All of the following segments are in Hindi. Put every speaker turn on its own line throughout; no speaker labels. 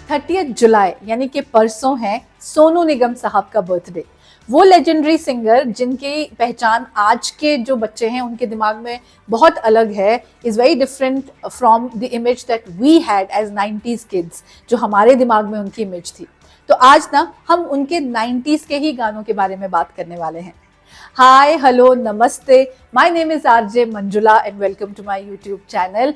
30 जुलाई यानी कि परसों है सोनू निगम साहब का बर्थडे। वो लेजेंडरी सिंगर जिनकी पहचान आज के जो बच्चे हैं उनके दिमाग में बहुत अलग है, is very different from the image that we had as 90s kids, जो हमारे दिमाग में उनकी इमेज थी। तो आज ना हम उनके 90s के ही गानों के बारे में बात करने वाले हैं। हाय, हेलो, नमस्ते। My name is RJ Manjula and welcome to my YouTube channel,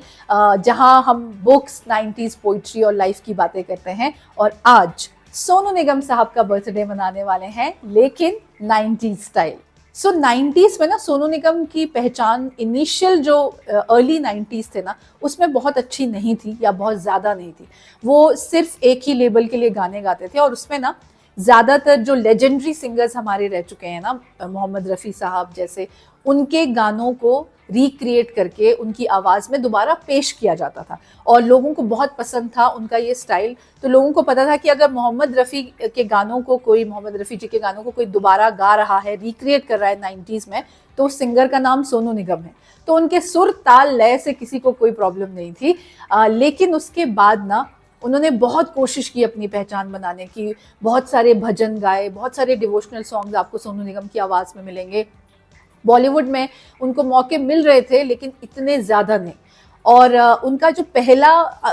जहां हम बुक्स, 90s पोइट्री और लाइफ की बातें करते हैं। और आज सोनू निगम साहब का बर्थडे मनाने वाले हैं, लेकिन 90s स्टाइल। सो 90s में ना सोनू निगम की पहचान इनिशियल जो अर्ली 90s थे ना, उसमें बहुत अच्छी नहीं थी या बहुत ज़्यादा नहीं थी। वो सिर्फ एक ही लेबल के लिए गाने गाते थे और उसमें ना ज़्यादातर जो लेजेंडरी सिंगर्स हमारे रह चुके हैं ना, मोहम्मद रफ़ी साहब जैसे, उनके गानों को रिक्रिएट करके उनकी आवाज़ में दोबारा पेश किया जाता था और लोगों को बहुत पसंद था उनका ये स्टाइल। तो लोगों को पता था कि अगर मोहम्मद रफ़ी जी के गानों को कोई दोबारा गा रहा है, रिक्रिएट कर रहा है 90s में, तो उस सिंगर का नाम सोनू निगम है। तो उनके सुर, ताल, लय से किसी को कोई प्रॉब्लम नहीं थी। लेकिन उसके बाद ना उन्होंने बहुत कोशिश की अपनी पहचान बनाने की, बहुत सारे भजन गाए, बहुत सारे डिवोशनल सॉन्ग्स आपको सोनू निगम की आवाज़ में मिलेंगे। बॉलीवुड में उनको मौके मिल रहे थे लेकिन इतने ज़्यादा नहीं। और उनका जो पहला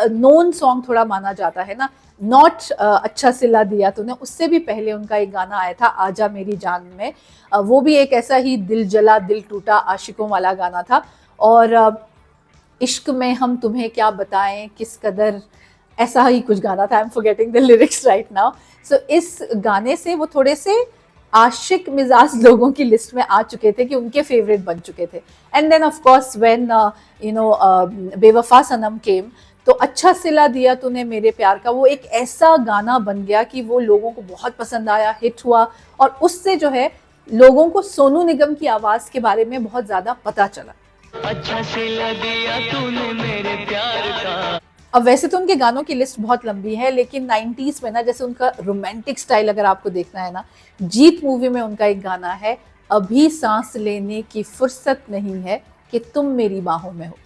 नोन सॉन्ग थोड़ा माना जाता है ना, नॉट अच्छा सिला दिया तूने, उससे भी पहले उनका एक गाना आया था आजा मेरी जान में। वो भी एक ऐसा ही दिल जला दिल टूटा आशिकों वाला गाना था। और इश्क में हम तुम्हें क्या बताएं किस कदर, ऐसा ही कुछ गाना था। I am forgetting the lyrics right now. So इस गाने से वो थोड़े से आशिक मिजाज लोगों की लिस्ट में आ चुके थे कि उनके फेवरेट बन चुके थे। And then of course when Bewafa Sanam केम, तो अच्छा सिला दिया तूने मेरे प्यार का, वो एक ऐसा गाना बन गया कि वो लोगों को बहुत पसंद आया, हिट हुआ। और उससे जो है लोगों को सोनू निगम की आवाज़ के बारे में बहुत ज़्यादा पता चला। अच्छा सिला दिया तूने मेरे प्यार का। अब वैसे तो उनके गानों की लिस्ट बहुत लंबी है, लेकिन 90s में ना, जैसे उनका रोमांटिक स्टाइल अगर आपको देखना है ना, जीत मूवी में उनका एक गाना है, अभी सांस लेने की फुर्सत नहीं है कि तुम मेरी बाहों में हो।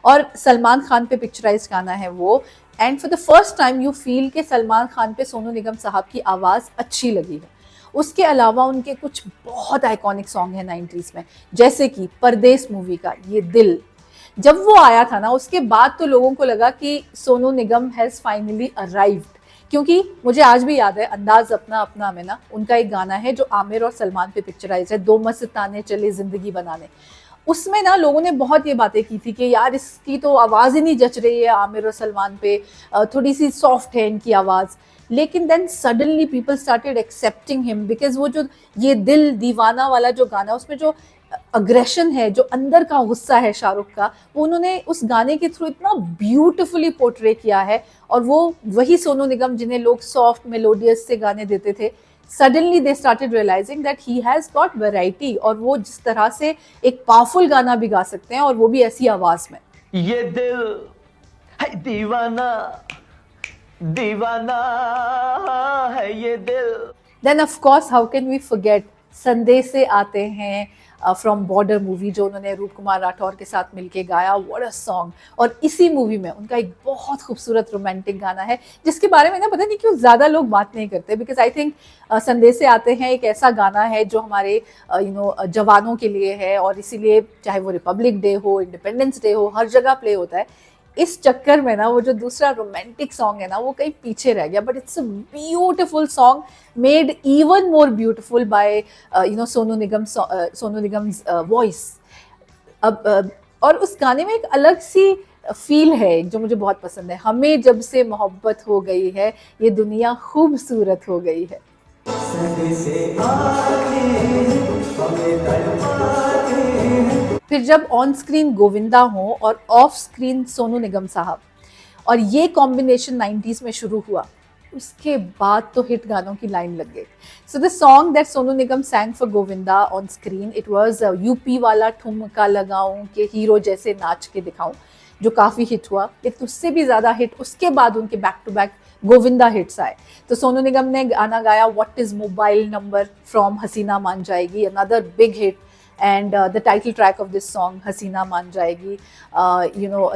और सलमान खान पे पिक्चराइज गाना है वो। And for the first time you feel कि सलमान खान पे सोनू निगम साहब की आवाज़ अच्छी लगी है। उसके अलावा उनके कुछ बहुत आइकॉनिक सॉन्ग हैं 90s में, जैसे कि परदेस मूवी का ये दिल। जब वो आया था ना, उसके बाद तो लोगों को लगा कि Sonu Nigam has finally arrived. क्योंकि मुझे आज भी याद है अंदाज अपना अपना में ना उनका एक गाना है जो आमिर और सलमान पे पिक्चराइज है, दो मस्ताने चले जिंदगी बनाने। उसमें ना लोगों ने बहुत ये बातें की थी कि यार इसकी तो आवाज़ ही नहीं जच रही है आमिर और सलमान पे, थोड़ी सी सॉफ्ट है इनकी आवाज़। लेकिन then suddenly people started accepting him, because वो जो ये दिल दीवाना वाला जो गाना, उसमें जो अग्रेशन है, जो अंदर का गुस्सा है शाहरुख का, वो उन्होंने उस गाने के थ्रू इतना ब्यूटिफुली पोर्ट्रे किया है। और वो वही सोनू निगम जिन्हें लोग सॉफ्ट मेलोडियस से गाने देते थे, suddenly they started realising that he has got variety, और वो जिस तरह से एक पावरफुल गाना भी गा सकते हैं, और वो भी ऐसी आवाज़ में। ये दिल है दीवाना, दीवाना Hai Ye Dil. Then of course how can we forget Sandese Aate Hain from border movie, जो उन्होंने रूप कुमार राठौर के साथ मिलके गाया। What a song. और इसी मूवी में उनका एक बहुत खूबसूरत रोमांटिक गाना है जिसके बारे में ना पता नहीं क्यों ज़्यादा लोग बात नहीं करते, बिकॉज आई थिंक संदेशे आते हैं एक ऐसा गाना है जो हमारे जवानों के लिए है, और इसीलिए चाहे वो रिपब्लिक डे हो, इंडिपेंडेंस डे हो, हर जगह प्ले होता है। इस चक्कर में ना वो जो दूसरा रोमांटिक सॉन्ग है ना, वो कहीं पीछे रह गया। But it's a beautiful song, made even more beautiful by Sonu Nigam's voice. अब और उस गाने में एक अलग सी फील है जो मुझे बहुत पसंद है। हमें जब से मोहब्बत हो गई है, ये दुनिया खूबसूरत हो गई है। फिर जब ऑन स्क्रीन गोविंदा हो और ऑफ स्क्रीन सोनू निगम साहब, और ये कॉम्बिनेशन 90s में शुरू हुआ, उसके बाद तो हिट गानों की लाइन लग गई। So the song that Sonu Nigam sang for Govinda on screen, it was UP वाला ठुमका लगाऊं के हीरो जैसे नाच के दिखाऊं, जो काफ़ी हिट हुआ। लेकिन उससे भी ज़्यादा हिट उसके बाद उनके back to back Govinda hits आए। तो सोनू निगम ने गाना गाया what is mobile number from Haseena Maan Jaayegi, another big hit. And the title track of this song Haseena Maan Jaayegi,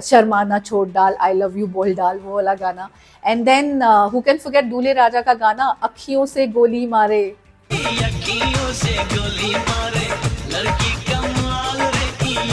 शर्माना छोड़ डाल, आई लव यू बोल डाल, वो वाला गाना. And then who can forget Dulhe Raja का गाना, अखियों से गोली मारे.
अखियों से गोली मारे, लड़की कमाल रे,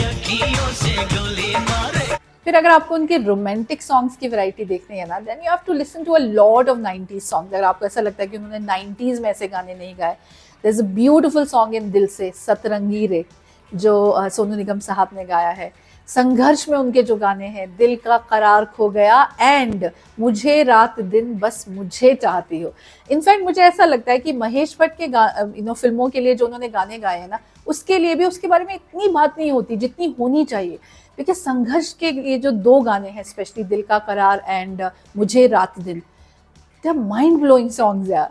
अखियों से गोली मारे.
फिर अगर आपको उनके रोमांटिक सॉन्ग्स की वैरायटी देखनी है ना, then you have to listen to a lot of 90s songs. अगर आपको ऐसा लगता है कि उन्होंने 90s में ऐसे गाने नहीं गाए, there is a beautiful song in Dil Se, सतरंगी रे, जो सोनू निगम साहब ने गाया है. संघर्ष में उनके जो गाने हैं, दिल का करार खो गया एंड मुझे रात दिन बस मुझे चाहती हो. इनफैक्ट मुझे ऐसा लगता है कि महेश भट्ट के फिल्मों के लिए जो उन्होंने गाने गाए हैं ना, उसके लिए भी उसके बारे में इतनी बात नहीं होती जितनी होनी चाहिए. देखिए संघर्ष के ये जो 2 गाने हैं, स्पेशली दिल का करार एंड मुझे रात दिन, they are mind blowing songs यार.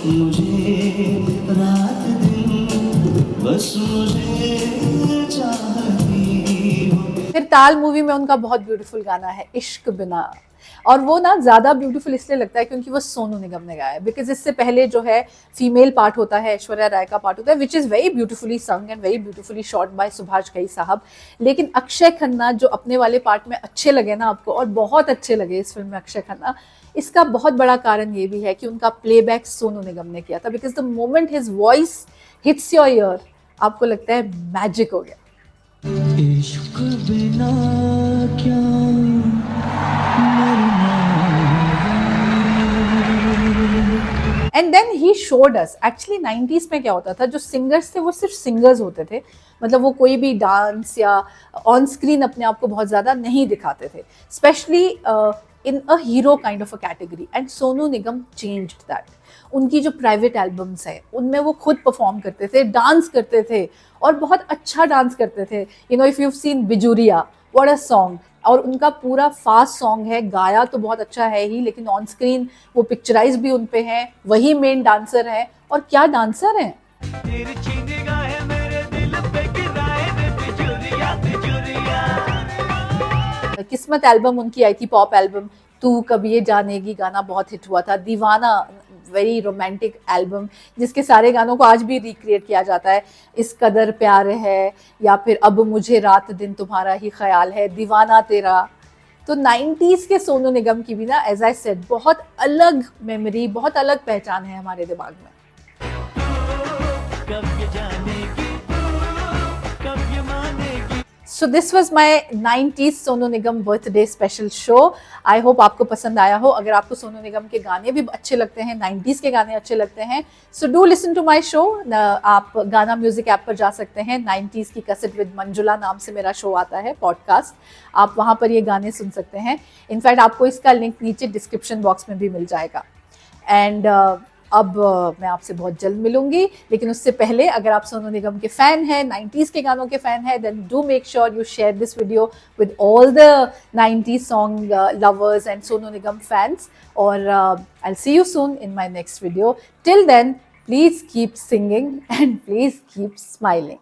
मुझे रात दिन बस मुझे चाहती हो.
फिर ताल मूवी में उनका बहुत ब्यूटीफुल गाना है इश्क बिना, और वो ना ज़्यादा ब्यूटीफुल इसलिए लगता है क्योंकि वो सोनू निगम ने गाया है. बिकॉज इससे पहले जो है फीमेल पार्ट होता है, ऐश्वर्या राय का पार्ट होता है, विच इज़ वेरी ब्यूटीफुली संग and very beautifully shot bye Subhash Ghai साहब. लेकिन अक्षय खन्ना जो अपने वाले पार्ट में अच्छे लगे ना आपको, और बहुत अच्छे लगे इस फिल्म में अक्षय खन्ना, इसका बहुत बड़ा कारण ये भी है कि उनका प्लेबैक सोनू निगम ने किया था. Because the moment his voice hits your ear, आपको लगता है मैजिक हो गया.
इश्क बिना क्या
and then he showed us. Actually 90s में क्या होता था, जो सिंगर्स थे वो सिर्फ सिंगर्स होते थे, मतलब वो कोई भी डांस या ऑन स्क्रीन अपने आप को बहुत ज़्यादा नहीं दिखाते थे, specially in a hero kind of a category. And Sonu Nigam changed that. उनकी जो प्राइवेट एल्बम्स है उनमें वो खुद परफॉर्म करते थे, डांस करते थे, और बहुत अच्छा डांस करते थे. इफ यू हैव सीन बिजुरिया, व्हाट अ सॉन्ग. और उनका पूरा फास्ट सॉन्ग है, गाया तो बहुत अच्छा है ही, लेकिन ऑन स्क्रीन वो पिक्चराइज भी उन पे हैं, वही मेन डांसर हैं, और क्या डांसर हैं.
तिरछी निगाहें मेरे दिल पे गिराए रे, बिजुरिया बिजुरिया.
किस्मत एल्बम उनकी आई थी, पॉप एल्बम, तू कभी ये जानेगी गाना बहुत हिट हुआ था. दीवाना, वेरी रोमांटिक एल्बम, जिसके सारे गानों को आज भी रिक्रिएट किया जाता है. इस कदर प्यार है, या फिर अब मुझे रात दिन तुम्हारा ही ख्याल है, दीवाना तेरा. तो 90s के सोनू निगम की भी ना, एज आई सेड, बहुत अलग मेमोरी, बहुत अलग पहचान है हमारे दिमाग में.
कब ये जानेगी, कब ये मानेगी.
So this was my 90s Sonu Nigam birthday special show. I hope आपको पसंद आया हो. अगर आपको सोनू निगम के गाने भी अच्छे लगते हैं, 90s के गाने अच्छे लगते हैं, so do listen to my show. आप गाना म्यूजिक ऐप पर जा सकते हैं. 90s की कैसेट विद मंजुला नाम से मेरा शो आता है, पॉडकास्ट. आप वहाँ पर ये गाने सुन सकते हैं. इनफैक्ट आपको इसका लिंक नीचे डिस्क्रिप्शन बॉक्स में भी मिल जाएगा. एंड अब मैं आपसे बहुत जल्द मिलूंगी, लेकिन उससे पहले अगर आप सोनू निगम के फ़ैन हैं, 90s के गानों के फ़ैन हैं, then do make sure you share this video with all the 90s song lovers and Sonu Nigam fans. और I will see you soon in my next video. Till then, please keep singing and please keep smiling.